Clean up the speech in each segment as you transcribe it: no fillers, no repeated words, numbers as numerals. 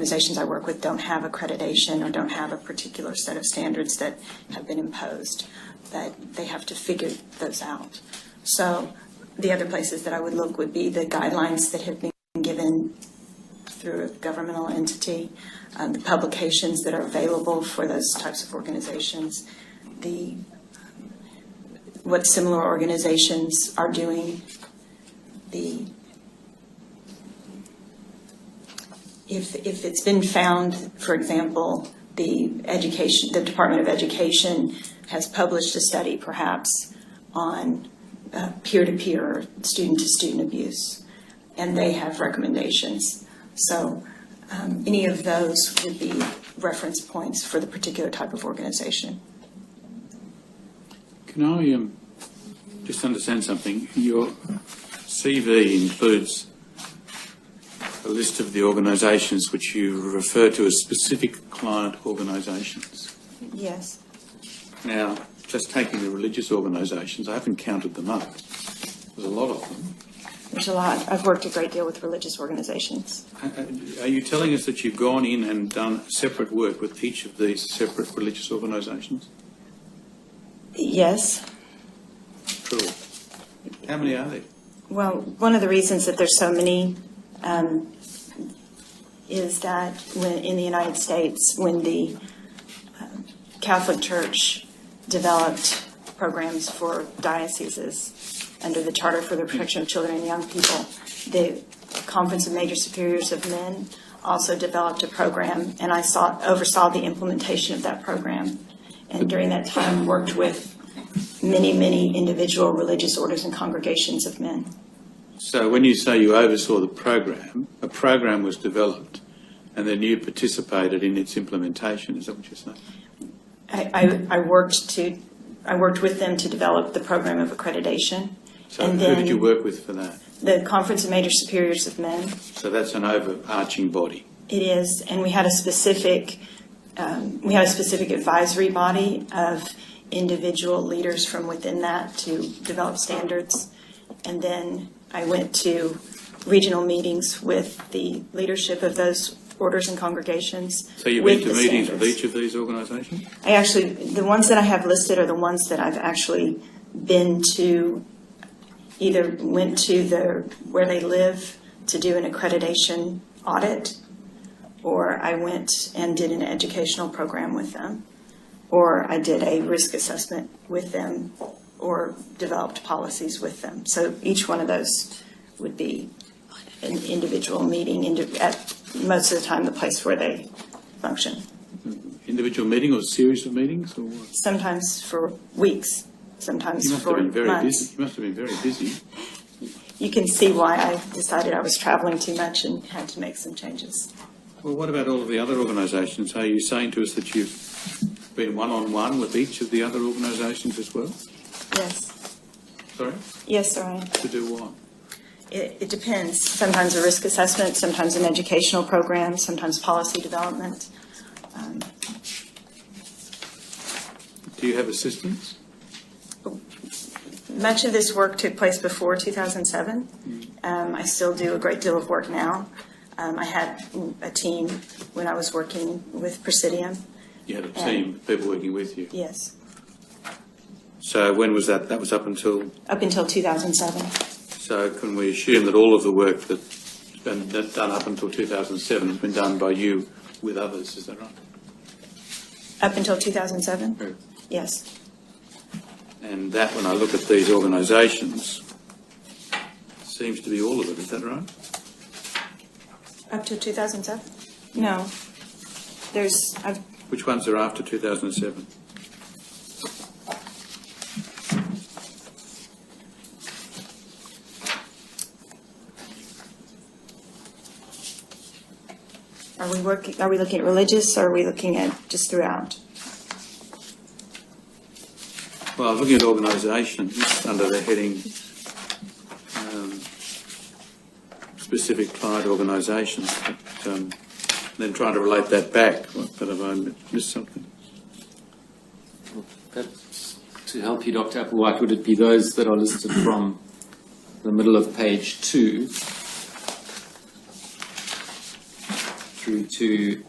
organizations I work with don't have accreditation or don't have a particular set of standards that have been imposed, that they have to figure those out. So the other places that I would look would be the guidelines that have been given through a governmental entity, the publications that are available for those types of organizations, what similar organizations are doing, if it's been found, for example, the Department of Education has published a study perhaps on peer-to-peer, student-to-student abuse, and they have recommendations. So any of those would be reference points for the particular type of organization. Can I just understand something? Your CV includes a list of the organisations which you refer to as specific client organisations. Yes. Now, just taking the religious organisations, I haven't counted them up. There's a lot of them. There's a lot. I've worked a great deal with religious organizations. Are you telling us that you've gone in and done separate work with each of these separate religious organisations? Yes. True. How many are there? Well, one of the reasons that there's so many is that in the United States, when the Catholic Church developed programs for dioceses under the Charter for the Protection of Children and Young People, the Conference of Major Superiors of Men also developed a program, and I oversaw the implementation of that program, and during that time worked with many individual religious orders and congregations of men. So when you say you oversaw the program, a program was developed and then you participated in its implementation, is that what you're saying? I worked with them to develop the program of accreditation. So and who did you work with for that? The Conference of Major Superiors of Men. So that's an overarching body. It is, and we had a specific advisory body of individual leaders from within that to develop standards. And then I went to regional meetings with the leadership of those orders and congregations. So you've been to meetings with each of these organisations? The ones that I have listed are the ones that I've actually been to, either went to where they live to do an accreditation audit, or I went and did an educational program with them, or I did a risk assessment with them, or developed policies with them. So each one of those would be an individual meeting at most of the time the place where they function. Individual meeting or series of meetings, or what? Sometimes for weeks, sometimes for months. You must have been very busy. You can see why I decided I was traveling too much and had to make some changes. Well, what about all of the other organisations? Are you saying to us that you've been one-on-one with each of the other organisations as well? Yes. Sorry? Yes, sir, I am. To do what? It depends. Sometimes a risk assessment, sometimes an educational program, sometimes policy development. Do you have assistants? Much of this work took place before 2007. I still do a great deal of work now. I had a team when I was working with Presidium. You had a team of people working with you? Yes. So when was that? That was up until? Up until 2007. So can we assume that all of the work that's been done up until 2007 has been done by you with others, is that right? Up until 2007? Yeah. Yes. And that, when I look at these organisations, seems to be all of it, is that right? Up to 2007? No. Which ones are after 2007? Are we looking at religious, or are we looking at just throughout? Well, I was looking at organisations under the heading specific client organisations, but then trying to relate that back. But have I missed something? Perhaps to help you, Dr. Applewhite, would it be those that are listed from the middle of page 2 through to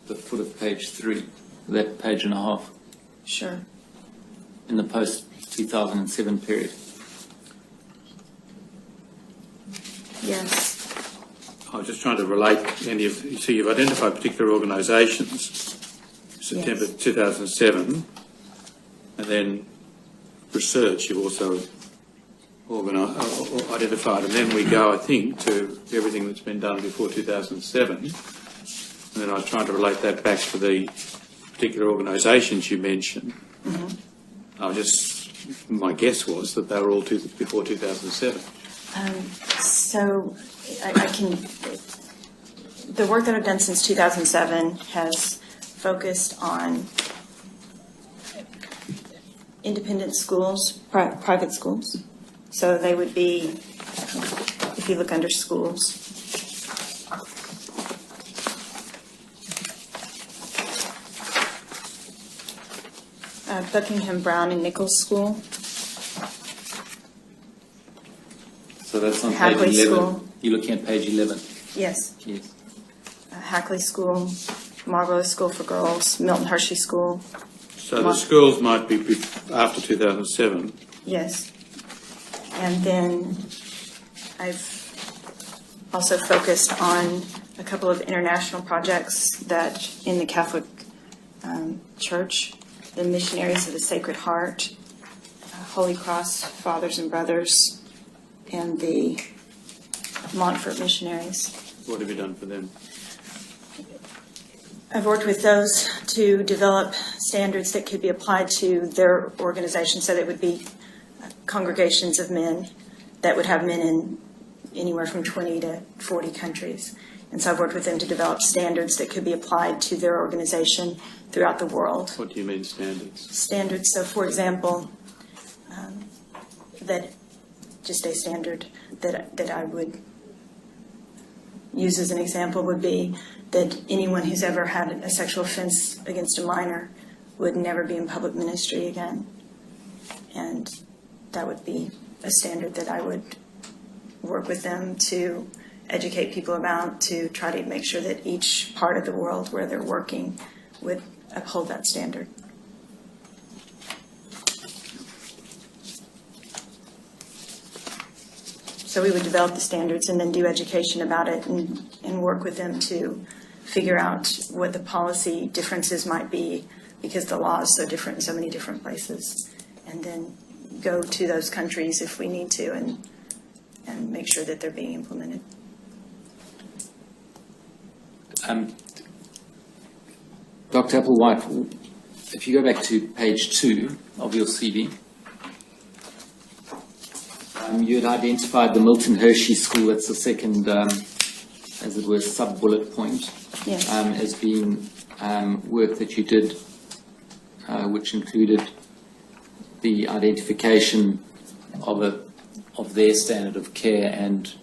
the foot of page 3, that page and a half, Sure. in the post-2007 period. Yes. I was just trying to relate any of, you see, you've identified particular organisations, September Yes. 2007, and then research you've also identified, and then we go, I think, to everything that's been done before 2007, and then I was trying to relate that back to the particular organisations you mentioned. My guess was that they were all before 2007. So I can, the work that I've done since 2007 has focused on independent schools, private schools. So they would be, if you look under schools, Buckingham, Brown, and Nichols School. So that's on Hackley page 11. School. You're looking at page 11. Yes. Yes. Hackley School, Marlborough School for Girls, Milton Hershey School. So the schools might be after 2007. Yes. And then I've also focused on a couple of international projects that in the Catholic Church, the Missionaries of the Sacred Heart, Holy Cross Fathers and Brothers, and the Montfort Missionaries. What have you done for them? I've worked with those to develop standards that could be applied to their organization, so that it would be congregations of men that would have men in anywhere from 20 to 40 countries. And so I've worked with them to develop standards that could be applied to their organization throughout the world. What do you mean standards? Standards, so for example, that just a standard that I would use as an example would be that anyone who's ever had a sexual offense against a minor would never be in public ministry again. And that would be a standard that I would work with them to educate people about, to try to make sure that each part of the world where they're working would uphold that standard. So we would develop the standards and then do education about it and work with them to figure out what the policy differences might be, because the law is so different in so many different places, and then go to those countries if we need to and make sure that they're being implemented. Dr. Applewhite, if you go back to page 2 of your CV, you had identified the Milton Hershey School, that's the second, as it were, sub-bullet point, Yes. as being work that you did, which included the identification of their standard of care and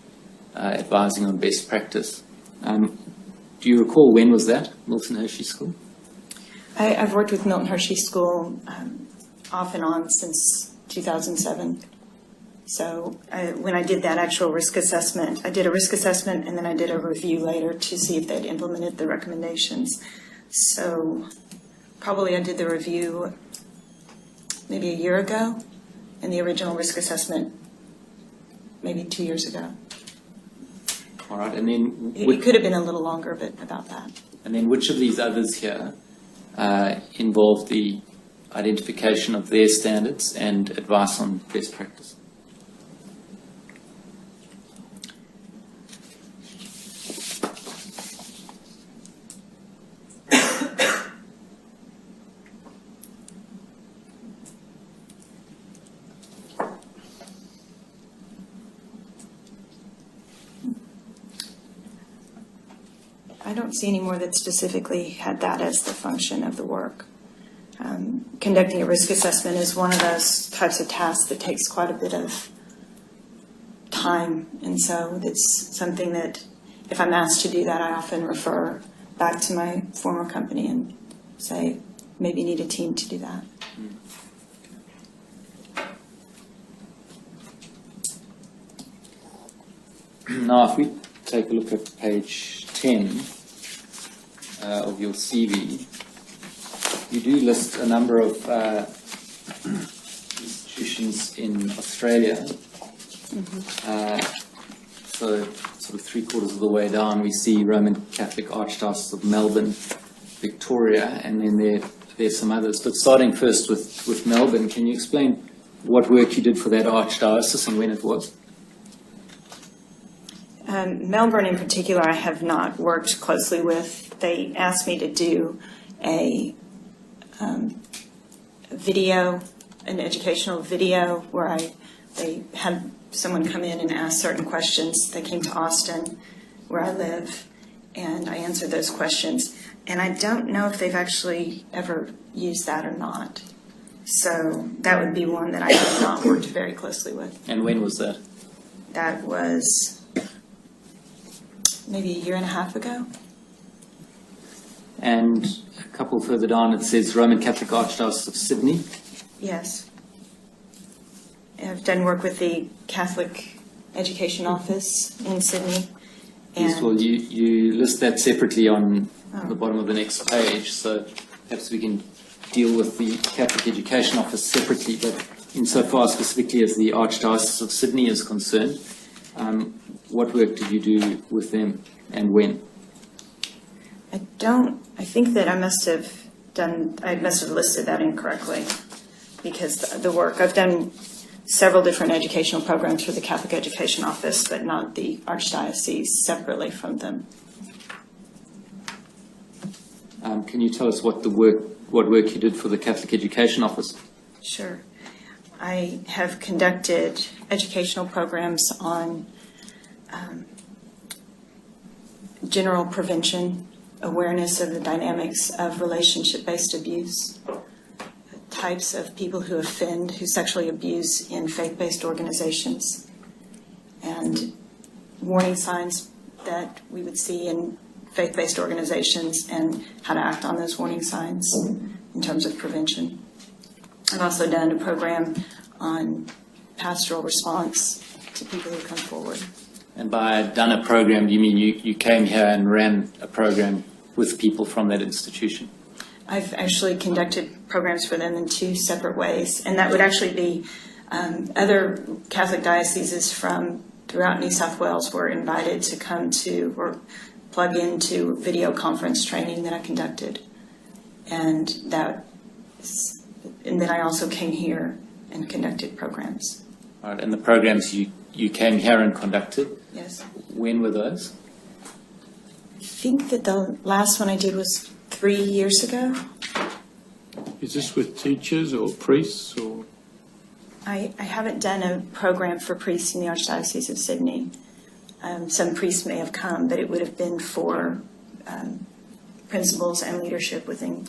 advising on best practice. Do you recall when was that, Milton Hershey School? I've worked with Milton Hershey School off and on since 2007. So when I did that actual risk assessment, I did a risk assessment and then I did a review later to see if they'd implemented the recommendations. So probably I did the review maybe a year ago, and the original risk assessment maybe 2 years ago. All right, and then It could have been a little longer, but about that. And then which of these others here involve the identification of their standards and advice on best practice? I don't see any more that specifically had that as the function of the work. Conducting a risk assessment is one of those types of tasks that takes quite a bit of time, and so it's something that if I'm asked to do that, I often refer back to my former company and say, maybe you need a team to do that. Now, if we take a look at page 10 of your CV, you do list a number of institutions in Australia. So sort of 3/4 of the way down, we see Roman Catholic Archdiocese of Melbourne, Victoria, and then there's some others. But starting first with Melbourne, can you explain what work you did for that archdiocese and when it was? Melbourne in particular, I have not worked closely with. They asked me to do a video, an educational video, where they had someone come in and ask certain questions. They came to Austin, where I live, and I answered those questions. And I don't know if they've actually ever used that or not. So that would be one that I have not worked very closely with. And when was that? That was maybe a year and a half ago. And a couple further down, it says Roman Catholic Archdiocese of Sydney. Yes. I've done work with the Catholic Education Office in Sydney. Yes, well, you list that separately on the bottom of the next page, so perhaps we can deal with the Catholic Education Office separately, but insofar specifically as the Archdiocese of Sydney is concerned, what work did you do with them and when? I think that I must have listed that incorrectly, because the work, I've done several different educational programs for the Catholic Education Office, but not the Archdiocese separately from them. Can you tell us what work you did for the Catholic Education Office? Sure. I have conducted educational programs on general prevention, awareness of the dynamics of relationship-based abuse, types of people who offend, who sexually abuse in faith-based organizations, and warning signs that we would see in faith-based organizations and how to act on those warning signs in terms of prevention. I've also done a program on pastoral response to people who come forward. And by done a program, do you mean you came here and ran a program with people from that institution? I've actually conducted programs for them in two separate ways, and that would actually be other Catholic dioceses from throughout New South Wales were invited to come to or plug into video conference training that I conducted, and then I also came here and conducted programs. All right, and the programs you came here and conducted? Yes. When were those? I think that the last one I did was 3 years ago. Is this with teachers or priests or? I haven't done a program for priests in the Archdiocese of Sydney. Some priests may have come, but it would have been for principals and leadership within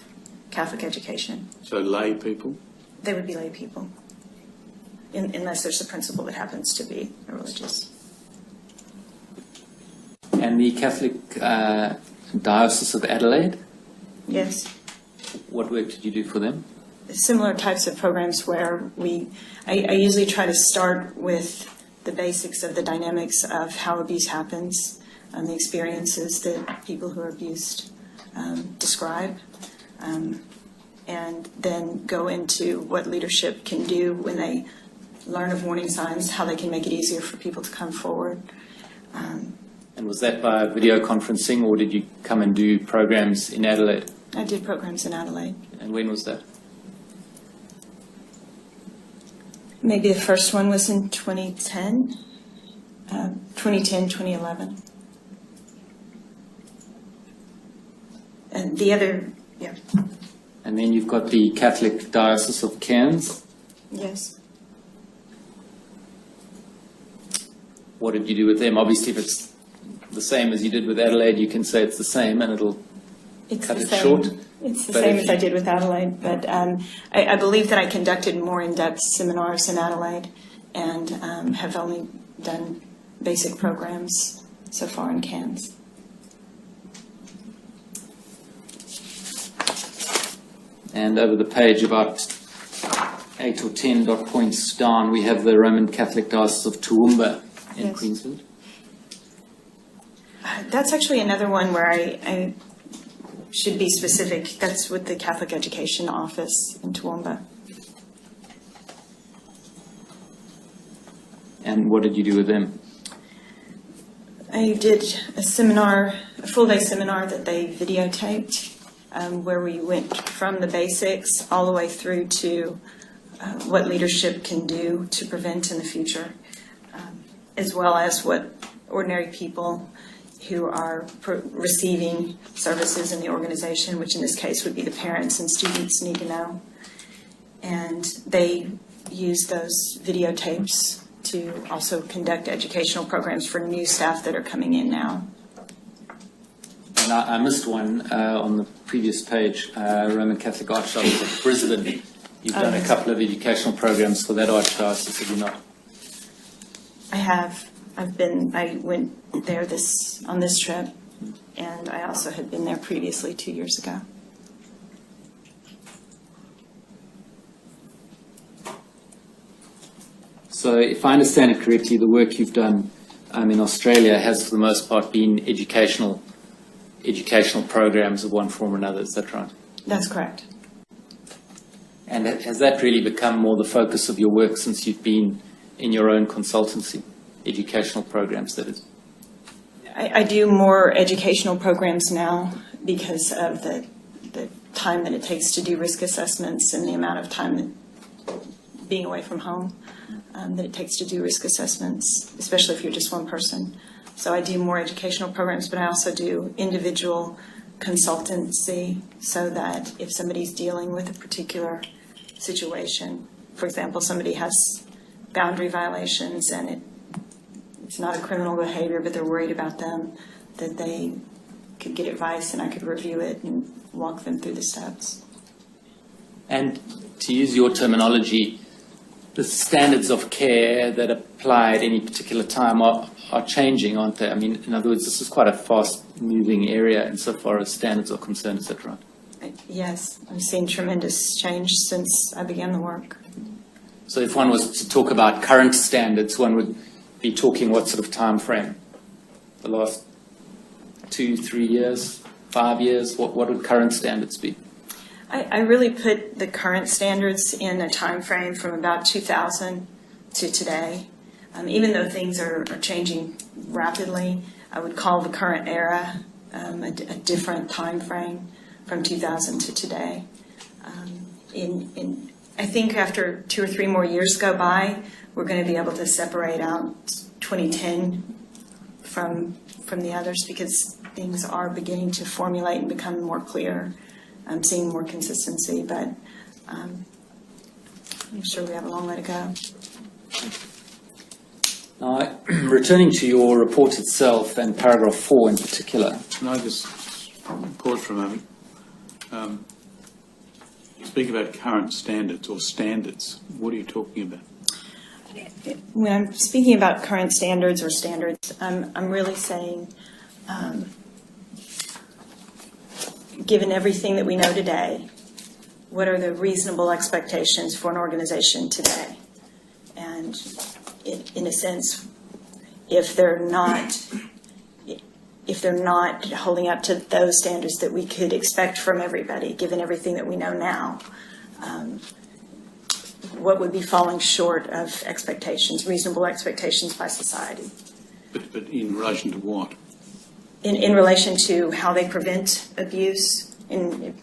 Catholic education. So lay people? They would be lay people, unless there's a principal that happens to be a religious. And the Catholic Diocese of Adelaide? Yes. What work did you do for them? Similar types of programs where I usually try to start with the basics of the dynamics of how abuse happens, the experiences that people who are abused describe, and then go into what leadership can do when they learn of warning signs, how they can make it easier for people to come forward. And was that by video conferencing, or did you come and do programs in Adelaide? I did programs in Adelaide. And when was that? Maybe the first one was in 2010, 2011. And the other, yeah. And then you've got the Catholic Diocese of Cairns. Yes. What did you do with them? Obviously, if it's the same as you did with Adelaide, you can say it's the same and it'll cut it short. It's the same as I did with Adelaide, but I believe that I conducted more in-depth seminars in Adelaide and have only done basic programs so far in Cairns. And over the page, about 8 or 10 dot points down, we have the Roman Catholic Diocese of Toowoomba in Yes. Queensland. That's actually another one where I should be specific. That's with the Catholic Education Office in Toowoomba. And what did you do with them? I did a seminar, a full-day seminar that they videotaped, where we went from the basics all the way through to what leadership can do to prevent in the future, as well as what ordinary people who are receiving services in the organization, which in this case would be the parents and students, need to know. And they use those videotapes to also conduct educational programs for new staff that are coming in now. And I missed one on the previous page, Roman Catholic Archdiocese of Brisbane. You've done a couple of educational programs for that archdiocese, have you not? I have. I went there on this trip, and I also had been there previously 2 years ago. So if I understand it correctly, the work you've done in Australia has for the most part been educational programs of one form or another, is that right? That's correct. And has that really become more the focus of your work since you've been in your own consultancy, educational programs, that is? I do more educational programs now because of the time that it takes to do risk assessments and the amount of time that being away from home that it takes to do risk assessments, especially if you're just one person. So I do more educational programs, but I also do individual consultancy so that if somebody's dealing with a particular situation, for example, somebody has boundary violations and it's not a criminal behavior, but they're worried about them, that they could get advice and I could review it and walk them through the steps. And to use your terminology, the standards of care that apply at any particular time are changing, aren't they? I mean, in other words, this is quite a fast-moving area insofar as standards are concerned, is that right? Yes, I've seen tremendous change since I began the work. So if one was to talk about current standards, one would be talking what sort of time frame? The last 2, 3 years, 5 years? What would current standards be? I really put the current standards in a time frame from about 2000 to today. Even though things are changing rapidly, I would call the current era a different time frame from 2000 to today. I think after 2 or 3 more years go by, we're going to be able to separate out 2010 from the others because things are beginning to formulate and become more clear. I'm seeing more consistency, but I'm sure we have a long way to go. Now, returning to your report itself and paragraph 4 in particular. Can I just pause for a moment? You speak about current standards or standards. What are you talking about? When I'm speaking about current standards or standards, I'm really saying, given everything that we know today, what are the reasonable expectations for an organization today? And in a sense, if they're not holding up to those standards that we could expect from everybody, given everything that we know now, what would be falling short of expectations, reasonable expectations by society? But in relation to what? In relation to how they prevent abuse,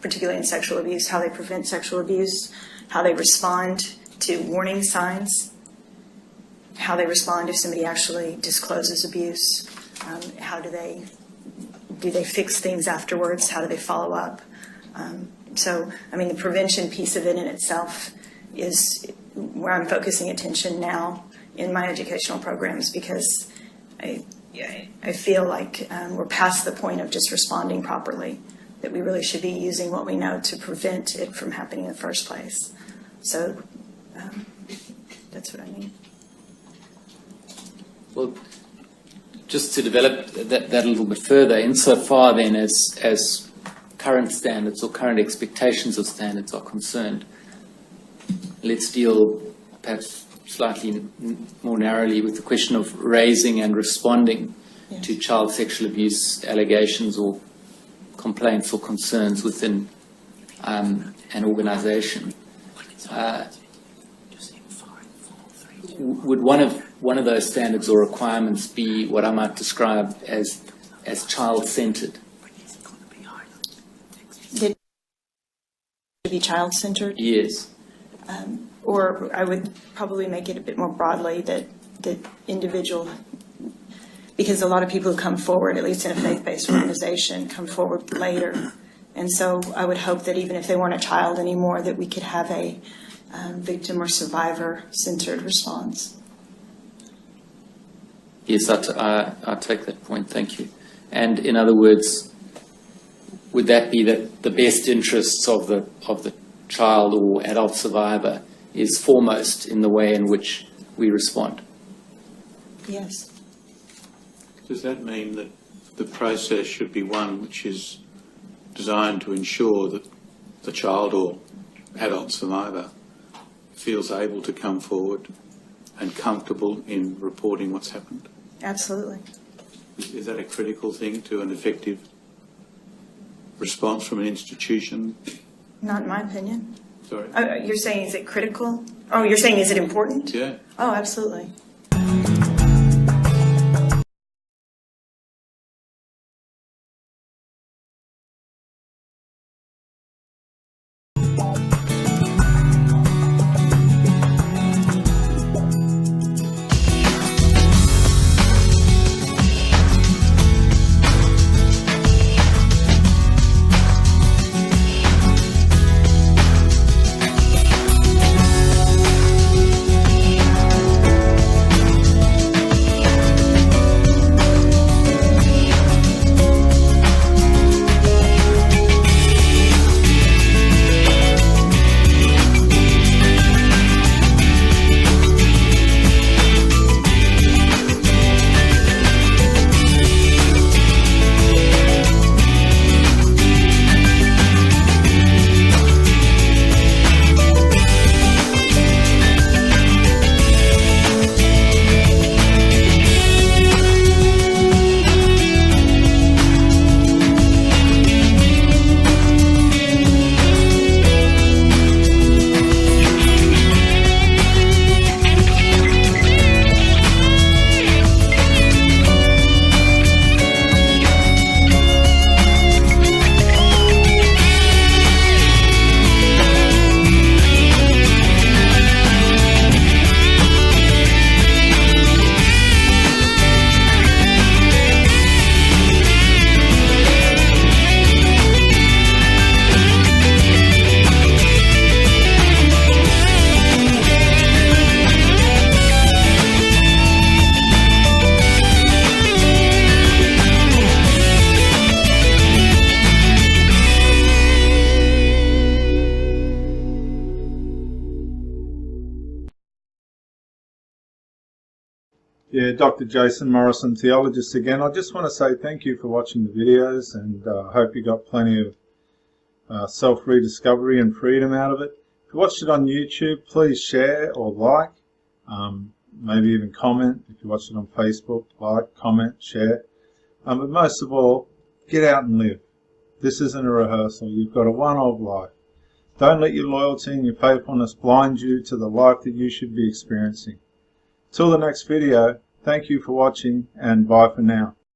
particularly in sexual abuse, how they prevent sexual abuse, how they respond to warning signs, how they respond if somebody actually discloses abuse, how do they fix things afterwards, how do they follow up. So, I mean, the prevention piece of it in itself is where I'm focusing attention now in my educational programs because I feel like we're past the point of just responding properly, that we really should be using what we know to prevent it from happening in the first place. So that's what I mean. Well, just to develop that a little bit further, insofar then as current standards or current expectations of standards are concerned, let's deal perhaps slightly more narrowly with the question of raising and responding Yes. to child sexual abuse allegations or complaints or concerns within an organisation. Would one of those standards or requirements be what I might describe as child-centred? Did it be child-centered? Yes. Or I would probably make it a bit more broadly that the individual, because a lot of people who come forward, at least in a faith-based organization, come forward later. And so I would hope that even if they weren't a child anymore, that we could have a victim or survivor-centered response. Yes, I take that point, thank you. And in other words, would that be that the best interests of the child or adult survivor is foremost in the way in which we respond? Yes. Does that mean that the process should be one which is designed to ensure that the child or adult survivor feels able to come forward and comfortable in reporting what's happened? Absolutely. Is that a critical thing to an effective response from an institution? Not in my opinion. Sorry? You're saying, is it critical? Oh, you're saying, is it important? Yeah. Oh, absolutely. Yeah, Dr. Jason Morrison, theologist again. I just want to say thank you for watching the videos, and I hope you got plenty of self-rediscovery and freedom out of it. If you watched it on YouTube, please share or like, maybe even comment. If you watched it on Facebook, like, comment, share. But most of all, get out and live. This isn't a rehearsal. You've got a one-off life. Don't let your loyalty and your faithfulness blind you to the life that you should be experiencing. Till the next video, thank you for watching, and bye for now.